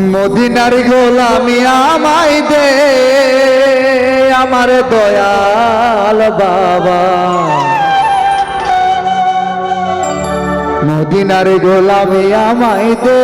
মদিনার গোলামি আমায় দে আমার দয়াল বাবা, মদিনার গোলামি আমায় দে।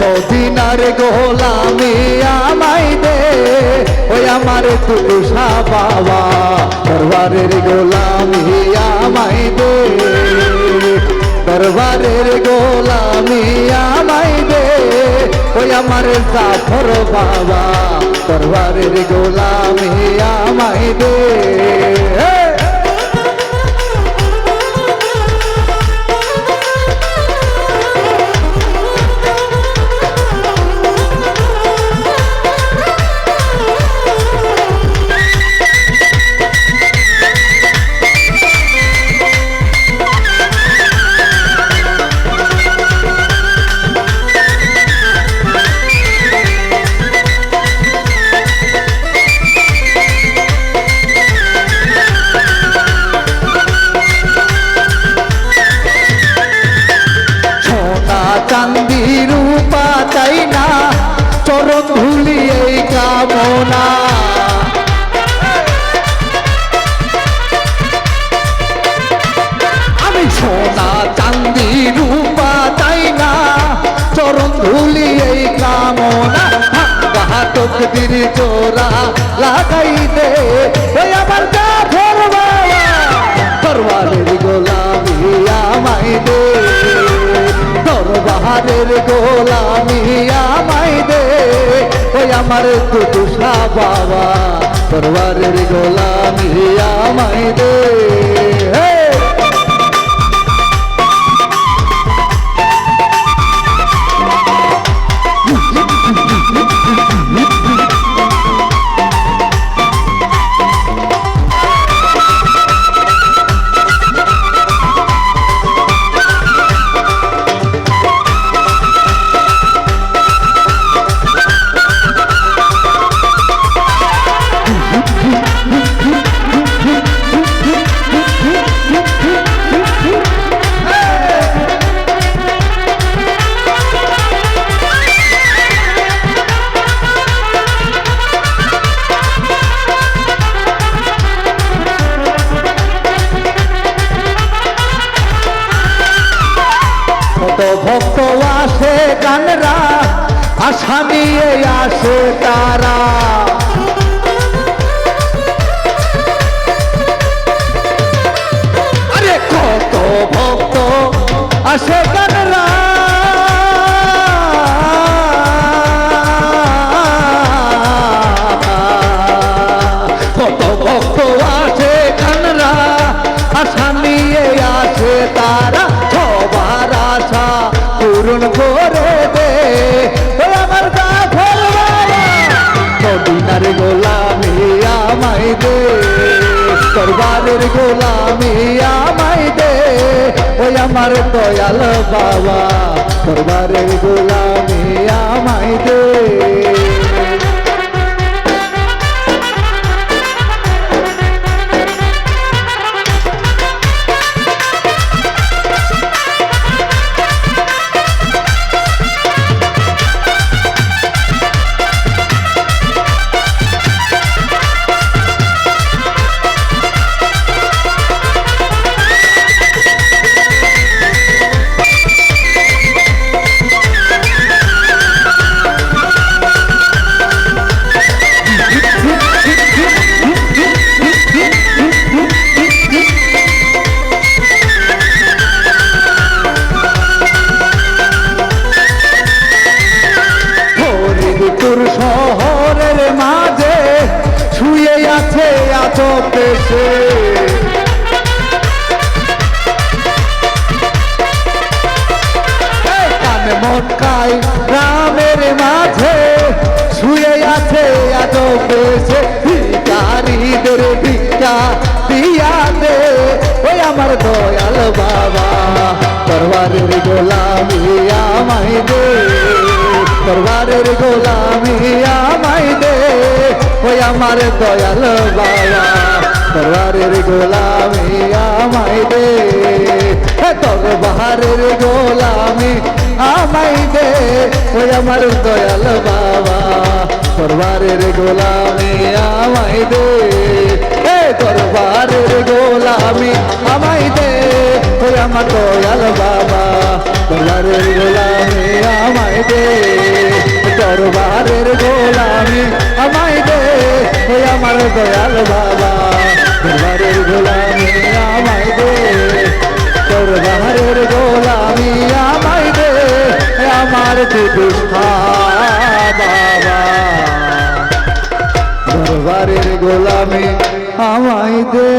মদিনার গোলামি আমায় দে, ওই আমার তুষা বাবা, দরবারের গোলামি আমায় দে, দরবারের গোলামি আমায় দে, ওই আমার জাফর বাবা, দরবারের গোলামি আমায় দে। চান্দি রূপা চাই না, চরণ ধুলি এই কামনা, আমি সোনা চান্দি রূপা চাই না, চরণ ধুলি এই কামনা, তকদির জোড়া লাগাই দে, ওই আমার জাফর বাবা, দরবারের গোলামি আমায় দে, দরবারের গোলামি আমায় দে, ওই আমার তুষা বাবা, দরবারের গোলামি আমায় দে। ভক্ত আসে গানরা, আশা নিয়ে আসে তারা, আরে কত ভক্ত আসে গানরা, কত ভক্ত আসে গানরা, আশা নিয়ে আসে তারা, সবার আশা পূরণ করে দে, ওই আমার জাফর বাবা, মদিনার গোলামি আমায় দে, দরবারের গোলামি আমায় দে, ওই আমার দয়াল বাবা, দরবারের গোলামি আমায় দে। পেশে কানে মটকাই গ্রামের মাঝে শুয়ে আছে আজ পেশে ভিখারিদের ভিক্ষা দিয়া দে ওই আমার দয়াল বাবা দরবারের গোলামি আমায় দে দরবারের গোলামি আমায় দে ওই আমার দয়াল বাবা দরবারের গোলামি আমায় দে দরবারের গোলামি আমায় দে ওই আমার দয়াল বাবা দরবারের গোলামি আমায় দে দরবারের গোলামি আমায় দে ওই আমার দয়াল বাবা দরবারের গোলামি আমায় দে দরবারের গোলামি আমায় দে ওই আমার দয়াল বাবা দরবারের গোলামি আমায় দে দরবারের গোলামি আমায় দে আমার দুদুষা বাবা দরবারের গোলামি আমায় দে